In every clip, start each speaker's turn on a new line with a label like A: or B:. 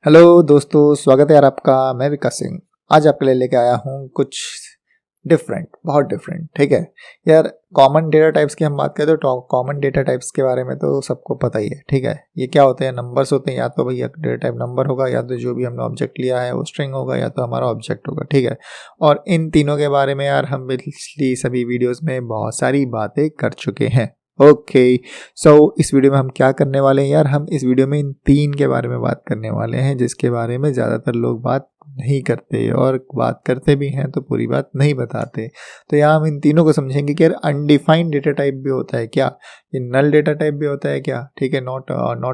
A: Hello दोस्तों, स्वागत है यार आपका। मैं विकास सिंह आज आपके लिए लेके आया हूँ कुछ डिफरेंट, बहुत डिफरेंट। ठीक है यार, कॉमन डेटा टाइप्स की हम बात करें तो कॉमन डेटा टाइप्स के बारे में तो सबको पता ही है। ठीक है, ये क्या होते हैं? नंबर्स होते हैं। या तो भैया डेटा टाइप नंबर होगा, या तो जो भी हमने ऑब्जेक्ट लिया है वो स्ट्रिंग होगा, या तो हमारा ऑब्जेक्ट होगा। ठीक है, और इन तीनों के बारे में यार हम पिछली सभी वीडियोस में बहुत सारी बातें कर चुके हैं। ओके, सो इस वीडियो में हम क्या करने वाले हैं यार? हम इस वीडियो में इन तीन के बारे में बात करने वाले हैं, जिसके बारे में ज़्यादातर लोग बात नहीं करते, और बात करते भी हैं तो पूरी बात नहीं बताते। तो यहाँ हम इन तीनों को समझेंगे कि यार अनडिफाइंड डेटा टाइप भी होता है क्या, ये नल डेटा टाइप भी होता है क्या, ठीक है, नॉट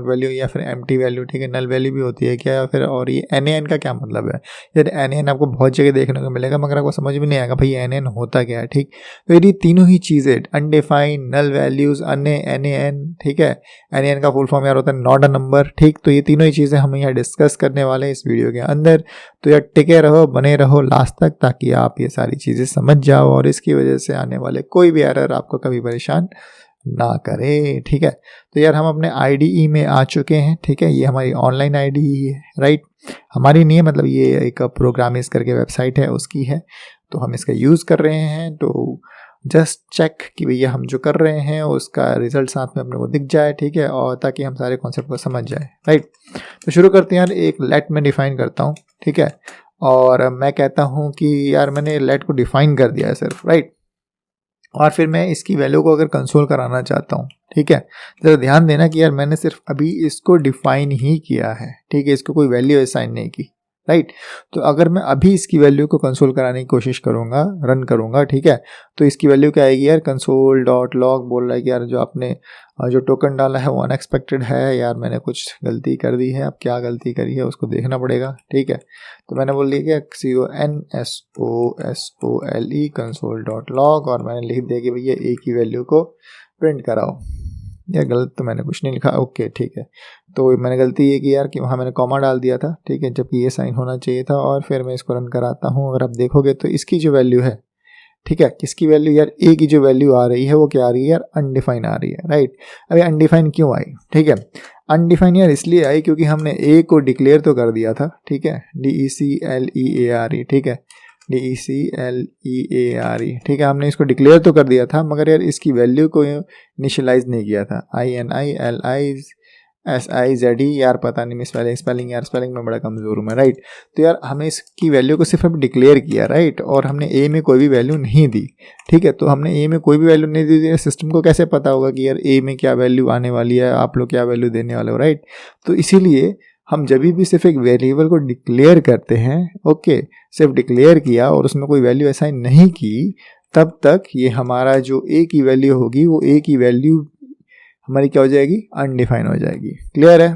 A: वैल्यू या फिर एम्प्टी वैल्यू, ठीक है, नल वैल्यू भी होती है क्या, या फिर और ये एन का क्या मतलब है? यार एन आपको बहुत जगह देखने को मिलेगा, मगर आपको समझ में नहीं आएगा भाई एन होता क्या है। ठीक, तो ये तीनों ही चीज़ें अनडिफाइंड, नल वैल्यूज, एन, ठीक है, एन का फुल फॉर्म यार होता है नॉट अ नंबर। ठीक, तो ये तीनों ही चीज़ें हम यहाँ डिस्कस करने वाले हैं इस वीडियो के अंदर। तो यार टिके रहो, बने रहो लास्ट तक, ताकि आप ये सारी चीज़ें समझ जाओ और इसकी वजह से आने वाले कोई भी एरर आपको कभी परेशान ना करे। ठीक है, तो यार हम अपने IDE में आ चुके हैं। ठीक है, ये हमारी ऑनलाइन IDE है, राइट, हमारी नहीं है, मतलब ये एक प्रोग्रामिस करके वेबसाइट है उसकी है, तो हम इसका यूज़ कर रहे हैं। तो जस्ट चेक कि भैया हम जो कर रहे हैं उसका रिजल्ट साथ में अपने को दिख जाए। ठीक है, और ताकि हम सारे कॉन्सेप्ट को समझ जाए, राइट। तो शुरू करते हैं यार। एक लेट में डिफाइन करता हूँ, ठीक है, और मैं कहता हूँ कि यार मैंने लेट को डिफाइन कर दिया है सिर्फ, राइट, और फिर मैं इसकी वैल्यू को अगर कंसोल कराना चाहता हूँ। ठीक है, ज़रा ध्यान देना कि यार मैंने सिर्फ अभी इसको डिफाइन ही किया है। ठीक है, इसको कोई वैल्यू असाइन नहीं की, राइट। तो अगर मैं अभी इसकी वैल्यू को कंसोल कराने की कोशिश करूँगा, रन करूँगा, ठीक है, तो इसकी वैल्यू क्या आएगी यार? कंसोल डॉट लॉग बोल रहा है कि यार जो आपने जो टोकन डाला है वो अनएक्सपेक्टेड है। यार मैंने कुछ गलती कर दी है, अब क्या गलती करी है उसको देखना पड़ेगा। ठीक है, तो मैंने बोल दिया कि CONSOSOLE कंसोल डॉट लॉग, और मैंने लिख दिया कि भैया ए की वैल्यू को प्रिंट कराओ। यार गलत तो मैंने कुछ नहीं लिखा, ओके ठीक है। तो मैंने गलती ये की यार कि वहाँ मैंने कॉमा डाल दिया था, ठीक है, जबकि ये साइन होना चाहिए था। और फिर मैं इसको रन कराता हूँ। अगर आप देखोगे तो इसकी जो वैल्यू है, ठीक है, किसकी वैल्यू यार? ए की जो वैल्यू आ रही है वो क्या आ रही है यार? अनडिफाइन आ रही है, राइट। अभी अनडिफाइन क्यों आई? ठीक है, अनडिफाइन यार इसलिए आई क्योंकि हमने ए को डिक्लेयर तो कर दिया था, ठीक है, DECLEARE, ठीक है, DECLEARE, ठीक है, हमने इसको डिक्लेयर तो कर दिया था, मगर यार इसकी वैल्यू को इनिशियलाइज नहीं किया था। INILISIZE, यार पता नहीं स्पेलिंग यार स्पेलिंग में बड़ा कमज़ोर हूँ मैं, राइट। तो यार हमने इसकी वैल्यू को सिर्फ अब डिक्लेयर किया, राइट, और हमने ए में कोई भी वैल्यू नहीं दी। ठीक है, तो हमने ए में कोई भी वैल्यू नहीं दी, सिस्टम को कैसे पता होगा कि यार ए में क्या वैल्यू आने वाली है, आप लोग क्या वैल्यू देने वाले हो, राइट। तो इसीलिए हम जब भी सिर्फ एक वेरिएबल को डिक्लेयर करते हैं, ओके, सिर्फ डिक्लेयर किया और उसमें कोई वैल्यू असाइन नहीं की, तब तक ये हमारा जो ए की वैल्यू होगी वो ए की वैल्यू हमारी क्या हो जाएगी? अनडिफाइन हो जाएगी। क्लियर है?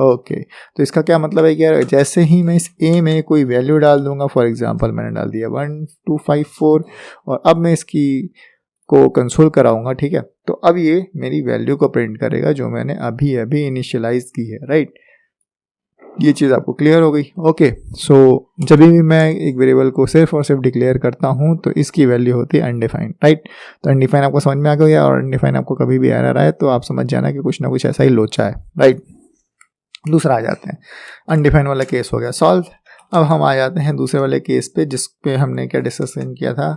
A: ओके, तो इसका क्या मतलब है कि यार जैसे ही मैं इस ए में कोई वैल्यू डाल दूंगा, फॉर एग्जांपल मैंने डाल दिया 1254, और अब मैं इसकी को कंसोल कराऊंगा, ठीक है, तो अब ये मेरी वैल्यू को प्रिंट करेगा जो मैंने अभी अभी इनिशियलाइज की है, राइट। ये चीज़ आपको क्लियर हो गई? ओके, सो जब भी मैं एक वेरिएबल को सिर्फ और सिर्फ डिक्लेयर करता हूँ तो इसकी वैल्यू होती है अनडिफाइंड, राइट। तो अनडिफाइंड आपको समझ में आ गया, और अनडिफाइंड आपको कभी भी एरर आए तो आप समझ जाना कि कुछ ना कुछ ऐसा ही लोचा है, राइट। दूसरा आ जाते हैं, अनडिफाइंड वाला केस हो गया सॉल्व। अब हम आ जाते हैं दूसरे वाले केस पे, जिस पे हमने क्या डिस्कशन किया था,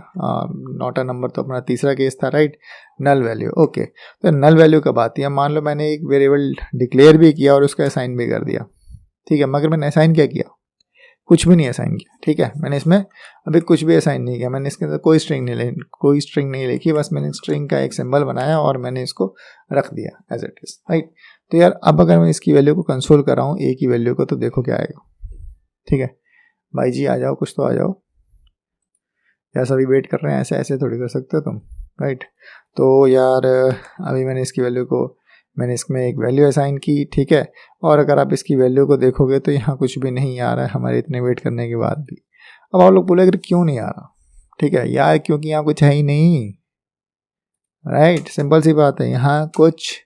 A: नॉट अ नंबर तो अपना तीसरा केस था, राइट, नल वैल्यू। ओके, तो नल वैल्यू कब आती है? मान लो मैंने एक वेरिएबल डिक्लेयर भी किया और उसको असाइन भी कर दिया, ठीक है, मगर मैंने असाइन क्या किया? कुछ भी नहीं असाइन किया, ठीक है, मैंने इसमें अभी कुछ भी असाइन नहीं किया, मैंने इसके अंदर कोई स्ट्रिंग नहीं लिखी, बस मैंने स्ट्रिंग का एक सिंबल बनाया और मैंने इसको रख दिया एज इट इज, राइट। तो यार अब अगर मैं इसकी वैल्यू को कंसोल कर रहा हूँ ए की वैल्यू को, तो देखो क्या आएगा। ठीक है भाई जी, आ जाओ, कुछ तो आ जाओ यार, सभी वेट कर रहे हैं, ऐसे ऐसे थोड़ी कर सकते हो तुम, राइट। तो यार अभी मैंने इसमें एक वैल्यू असाइन की, ठीक है, और अगर आप इसकी वैल्यू को देखोगे तो यहाँ कुछ भी नहीं आ रहा है हमारे इतने वेट करने के बाद भी। अब आप लोग बोले क्यों नहीं आ रहा? ठीक है यार, क्योंकि यहाँ कुछ है ही नहीं, राइट, सिंपल सी बात है, यहाँ कुछ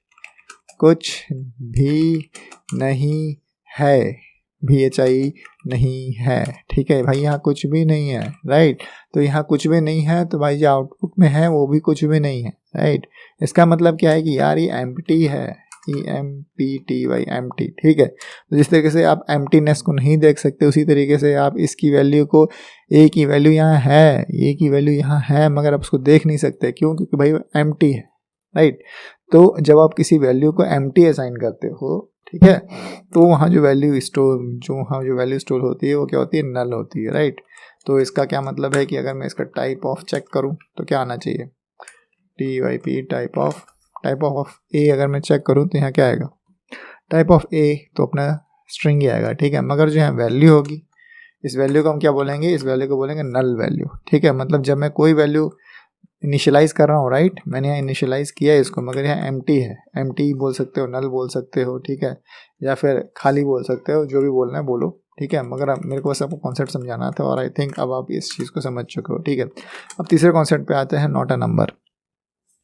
A: भी नहीं है, VHI नहीं है, ठीक है भाई, यहाँ कुछ भी नहीं है, राइट। तो यहाँ कुछ भी नहीं है, तो भाई जो आउटपुट में है वो भी कुछ भी नहीं है, राइट। इसका मतलब क्या है कि यार ये एम्प्टी है, EMPTY एम्प्टी, ठीक है। तो जिस तरीके से आप एम्प्टीनेस को नहीं देख सकते उसी तरीके से आप इसकी वैल्यू को, ए की वैल्यू यहाँ है, ए की वैल्यू यहाँ है, मगर आप उसको देख नहीं सकते। क्यों? क्योंकि भाई वो एम्प्टी है, राइट। तो जब आप किसी वैल्यू को एम्प्टी असाइन करते हो, ठीक है, तो वहाँ जो वैल्यू स्टोर होती है वो क्या होती है? नल होती है, राइट। तो इसका क्या मतलब है कि अगर मैं इसका टाइप ऑफ चेक करूँ तो क्या आना चाहिए? TYP टाइप ऑफ ए अगर मैं चेक करूँ तो यहाँ क्या आएगा? टाइप ऑफ ए तो अपना स्ट्रिंग ही आएगा, ठीक है। मगर जो यहाँ वैल्यू होगी, इस वैल्यू को हम क्या बोलेंगे? इस वैल्यू को बोलेंगे नल वैल्यू, ठीक है। मतलब जब मैं कोई वैल्यू इनिशियलाइज कर रहा हूँ, राइट, मैंने यहाँ इनिशियलाइज किया है इसको, मगर यहाँ एम्प्टी है, एम्प्टी बोल सकते हो, नल बोल सकते हो, ठीक है, या फिर खाली बोल सकते हो, जो भी बोलना है बोलो, ठीक है। मगर अब मेरे को बस आपको कॉन्सेप्ट समझाना था और आई थिंक अब आप इस चीज़ को समझ चुके हो, ठीक है। अब तीसरे कॉन्सेप्ट पे आते हैं, नॉट अ नंबर।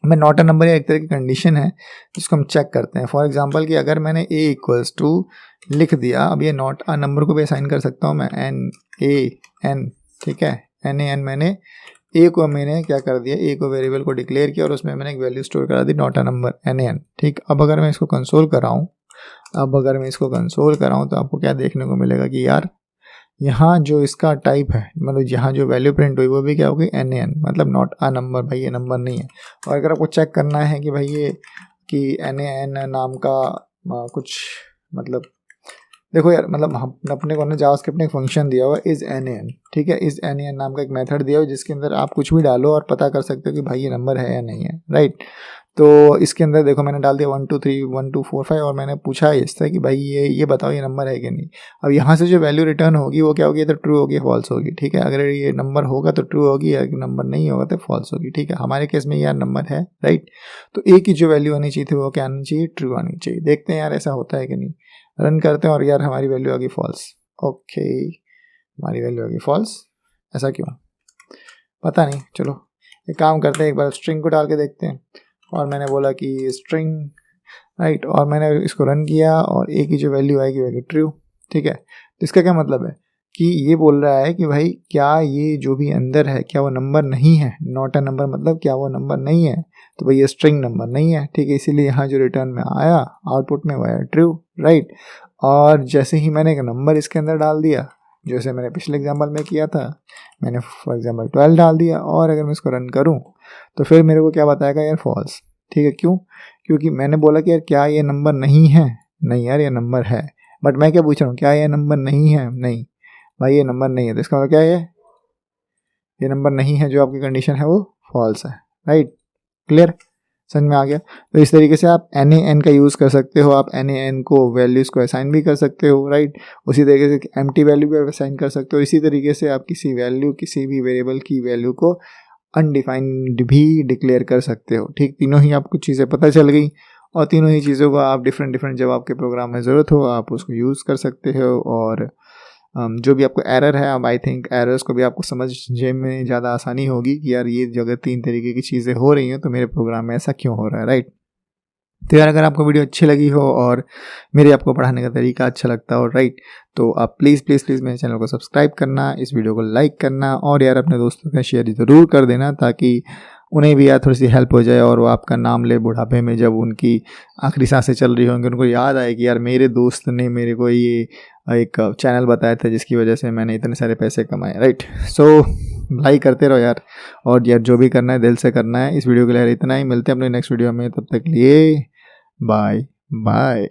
A: मैं नॉट अ नंबर एक तरह की कंडीशन है जिसको हम चेक करते हैं। फॉर एग्जांपल कि अगर मैंने a इक्वल्स टू लिख दिया, अब ये नॉट अ नंबर को भी असाइन कर सकता हूँ मैं, NaN, ठीक है, NaN। मैंने a को क्या कर दिया? a को वेरिएबल को डिक्लेयर किया और उसमें मैंने एक वैल्यू स्टोर करा दी, नॉट अ नंबर NaN, ठीक। अब अगर मैं इसको कंसोल कराऊँ तो आपको क्या देखने को मिलेगा कि यार यहाँ जो इसका टाइप है, मतलब यहाँ जो वैल्यू प्रिंट हुई वो भी क्या होगी? NaN, मतलब नॉट अ नंबर, भाई ये नंबर नहीं है। और अगर आपको चेक करना है कि भाई ये कि NaN नाम का कुछ, मतलब देखो यार, मतलब हम अपने को ना जावास्क्रिप्ट ने एक फंक्शन दिया हुआ इज NaN, ठीक है। इज NaN नाम का एक मेथड दिया हुआ जिसके अंदर आप कुछ भी डालो और पता कर सकते हो कि भाई ये नंबर है या नहीं है, राइट। तो इसके अंदर देखो मैंने डाल दिया 1 2 3 1 2 4 5 और मैंने पूछा इससे कि भाई ये बताओ ये नंबर है कि नहीं। अब यहाँ से जो वैल्यू रिटर्न होगी वो क्या होगी? तो ट्रू होगी, फॉल्स होगी, ठीक है। अगर ये नंबर होगा तो ट्रू होगी, अगर नंबर नहीं होगा तो फॉल्स होगी, ठीक है। हमारे केस में यार नंबर है, राइट। तो ए की जो वैल्यू आनी चाहिए थी वो क्या आनी चाहिए? ट्रू आनी चाहिए। देखते हैं यार ऐसा होता है कि नहीं। रन करते हैं और यार हमारी वैल्यू आ गई फॉल्स। ओके, हमारी वैल्यू आ गई फॉल्स। ऐसा क्यों? पता नहीं, चलो एक काम करते हैं, एक बार स्ट्रिंग को डाल के देखते हैं। और मैंने बोला कि स्ट्रिंग, राइट, और मैंने इसको रन किया और ए की जो वैल्यू आएगी वो ट्रू, ठीक है। तो इसका क्या मतलब है कि ये बोल रहा है कि भाई क्या ये जो भी अंदर है क्या वो नंबर नहीं है? नॉट अ नंबर मतलब क्या वो नंबर नहीं है? तो भाई ये स्ट्रिंग नंबर नहीं है, ठीक है। इसीलिए यहाँ जो रिटर्न में आया आउटपुट में वो आया ट्रू, राइट। और जैसे ही मैंने एक नंबर इसके अंदर डाल दिया, जैसे मैंने पिछले एग्जाम्पल में किया था, मैंने फॉर एग्जाम्पल 12 डाल दिया और अगर मैं इसको रन करूँ तो फिर मेरे को क्या बताएगा? यार फॉल्स, ठीक है। क्यों? क्योंकि मैंने बोला कि यार क्या ये नंबर नहीं है? नहीं यार ये नंबर है। बट मैं क्या पूछ रहा हूँ? क्या ये नंबर नहीं है? नहीं भाई ये नंबर नहीं है। तो इसका मतलब क्या है? ये नंबर नहीं है, जो आपकी कंडीशन है वो फॉल्स है, राइट। क्लियर? समझ में आ गया? तो इस तरीके से आप NaN का यूज़ कर सकते हो, आप NaN को वैल्यूज़ को असाइन भी कर सकते हो, राइट। उसी तरीके से एम्प्टी वैल्यू भी असाइन कर सकते हो। इसी तरीके से आप किसी वैल्यू, किसी भी वेरिएबल की वैल्यू को अनडिफाइंड भी डिक्लेयर कर सकते हो, ठीक। तीनों ही आपको चीज़ें पता चल गई और तीनों ही चीज़ों को आप डिफरेंट जब आपके प्रोग्राम में ज़रूरत हो आप उसको यूज़ कर सकते हो। और जो भी आपको एरर है, अब आई थिंक एरर्स को भी आपको समझने में ज़्यादा आसानी होगी कि यार ये अगर 3 तरीके की चीज़ें हो रही हैं तो मेरे प्रोग्राम में ऐसा क्यों हो रहा है, राइट। तो यार अगर आपको वीडियो अच्छी लगी हो और मेरे आपको पढ़ाने का तरीका अच्छा लगता हो, राइट, तो आप प्लीज़ मेरे चैनल को सब्सक्राइब करना, इस वीडियो को लाइक करना और यार अपने दोस्तों का शेयर ज़रूर कर देना ताकि उन्हें भी यार थोड़ी सी हेल्प हो जाए और वो आपका नाम ले बुढ़ापे में, जब उनकी आखिरी सांसें चल रही होंगी, उनको याद आए कि यार मेरे दोस्त ने मेरे को ये एक चैनल बताया था जिसकी वजह से मैंने इतने सारे पैसे कमाए, राइट। सो लाइक करते रहो यार, और यार जो भी करना है दिल से करना है। इस वीडियो के लिए इतना ही, मिलते हैं अपने नेक्स्ट वीडियो में, तब तक लिए बाय बाय।